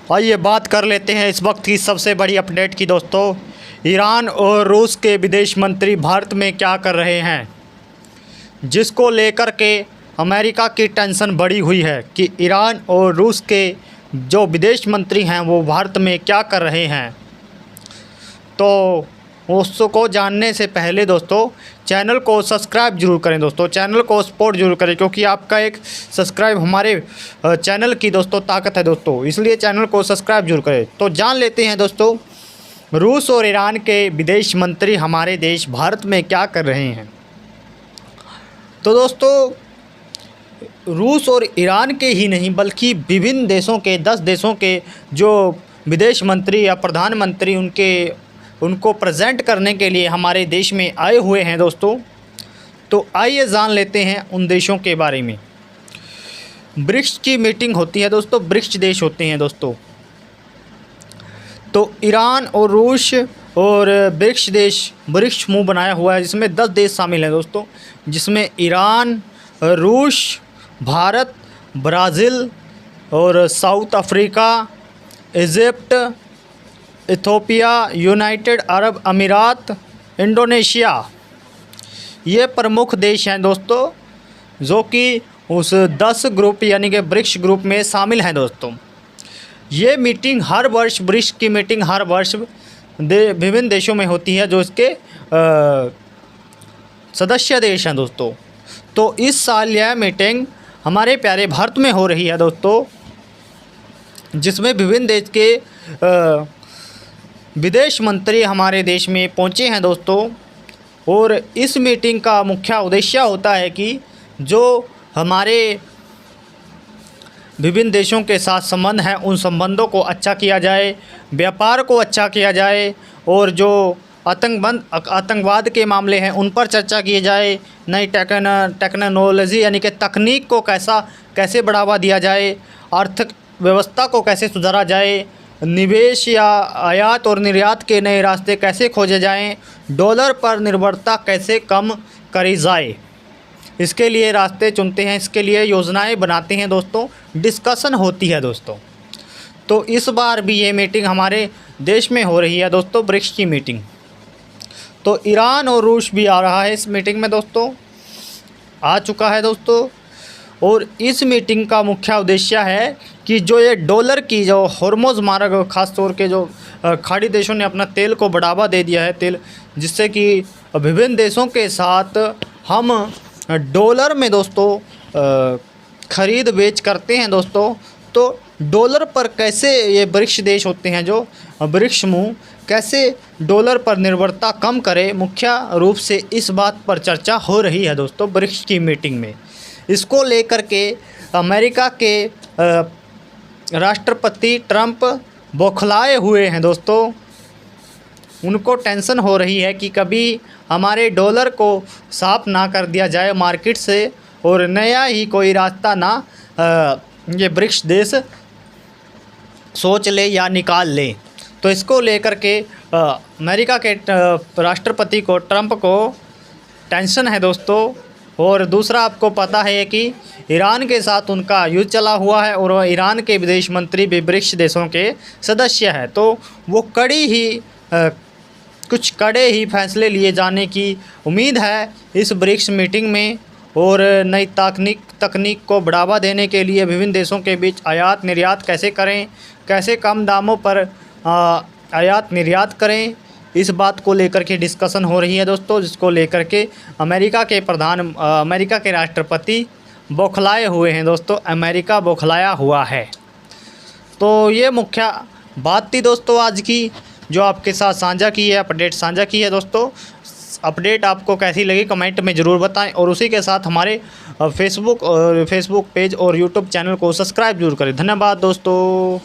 आइए बात कर लेते हैं इस वक्त की सबसे बड़ी अपडेट की दोस्तों। ईरान और रूस के विदेश मंत्री भारत में क्या कर रहे हैं, जिसको लेकर के अमेरिका की टेंशन बढ़ी हुई है कि ईरान और रूस के जो विदेश मंत्री हैं वो भारत में क्या कर रहे हैं। तो उसको जानने से पहले दोस्तों चैनल को सब्सक्राइब जरूर करें दोस्तों, चैनल को सपोर्ट जरूर करें, क्योंकि आपका एक सब्सक्राइब हमारे चैनल की दोस्तों ताकत है दोस्तों, इसलिए चैनल को सब्सक्राइब जरूर करें। तो जान लेते हैं दोस्तों रूस और ईरान के विदेश मंत्री हमारे देश भारत में क्या कर रहे हैं। तो दोस्तों रूस और ईरान के ही नहीं बल्कि विभिन्न देशों के 10 देशों के जो विदेश मंत्री या प्रधानमंत्री उनको प्रेजेंट करने के लिए हमारे देश में आए हुए हैं दोस्तों। तो आइए जान लेते हैं उन देशों के बारे में। ब्रिक्स की मीटिंग होती है दोस्तों, ब्रिक्स देश होते हैं दोस्तों। तो ईरान और रूस और ब्रिक्स देश ब्रिक्स समूह बनाया हुआ है, जिसमें 10 देश शामिल हैं दोस्तों, जिसमें ईरान, रूस, भारत, ब्राज़ील और south Africa, Egypt, Ethiopia, United Arab अमीरात, इंडोनेशिया, ये प्रमुख देश हैं दोस्तों, जो कि उस 10 ग्रुप यानी कि ब्रिक्स ग्रुप में शामिल हैं दोस्तों। ये मीटिंग हर वर्ष, ब्रिक्स की मीटिंग हर वर्ष विभिन्न देशों में होती है जो इसके सदस्य देश हैं दोस्तों। तो इस साल यह मीटिंग हमारे प्यारे भारत में हो रही है दोस्तों, जिसमें विभिन्न देश के विदेश मंत्री हमारे देश में पहुंचे हैं दोस्तों। और इस मीटिंग का मुख्य उद्देश्य होता है कि जो हमारे विभिन्न देशों के साथ संबंध हैं उन संबंधों को अच्छा किया जाए, व्यापार को अच्छा किया जाए, और जो आतंकवाद के मामले हैं उन पर चर्चा की जाए, नई टेक्नोलॉजी यानी कि तकनीक को कैसे बढ़ावा दिया जाए, आर्थिक व्यवस्था को कैसे सुधारा जाए, निवेश या आयात और निर्यात के नए रास्ते कैसे खोजे जाएं, डॉलर पर निर्भरता कैसे कम करी जाए, इसके लिए रास्ते चुनते हैं, इसके लिए योजनाएं बनाते हैं दोस्तों, डिस्कशन होती है दोस्तों। तो इस बार भी ये मीटिंग हमारे देश में हो रही है दोस्तों, ब्रिक्स की मीटिंग। तो ईरान और रूस भी आ रहा है इस मीटिंग में दोस्तों, आ चुका है दोस्तों। और इस मीटिंग का मुख्य उद्देश्य है कि जो ये डॉलर की जो हॉर्मोज मार्ग, खास तौर के जो खाड़ी देशों ने अपना तेल को बढ़ावा दे दिया है, तेल, जिससे कि विभिन्न देशों के साथ हम डॉलर में दोस्तों ख़रीद बेच करते हैं दोस्तों। तो डॉलर पर कैसे ये ब्रिक्स देश होते हैं जो ब्रिक्स समूह, कैसे डॉलर पर निर्भरता कम करे, मुख्य रूप से इस बात पर चर्चा हो रही है दोस्तों ब्रिक्स की मीटिंग में। इसको लेकर के अमेरिका के राष्ट्रपति ट्रंप बौखलाए हुए हैं दोस्तों। उनको टेंशन हो रही है कि कभी हमारे डॉलर को साफ ना कर दिया जाए मार्केट से और नया ही कोई रास्ता ना ये ब्रिक्स देश सोच ले या निकाल ले। तो इसको लेकर के अमेरिका के राष्ट्रपति को, ट्रंप को टेंशन है दोस्तों। और दूसरा आपको पता है कि ईरान के साथ उनका युद्ध चला हुआ है और ईरान के विदेश मंत्री भी ब्रिक्स देशों के सदस्य हैं। तो वो कुछ कड़े ही फैसले लिए जाने की उम्मीद है इस ब्रिक्स मीटिंग में। और नई तकनीक को बढ़ावा देने के लिए विभिन्न देशों के बीच आयात निर्यात कैसे करें, कैसे कम दामों पर आयात निर्यात करें, इस बात को लेकर के डिस्कशन हो रही है दोस्तों, जिसको लेकर के अमेरिका के राष्ट्रपति बौखलाए हुए हैं दोस्तों। अमेरिका बौखलाया हुआ है। तो ये मुख्य बात थी दोस्तों आज की, जो आपके साथ साझा की है, अपडेट साझा की है दोस्तों। अपडेट आपको कैसी लगी कमेंट में ज़रूर बताएं, और उसी के साथ हमारे फेसबुक पेज और यूट्यूब चैनल को सब्सक्राइब जरूर करें। धन्यवाद दोस्तों।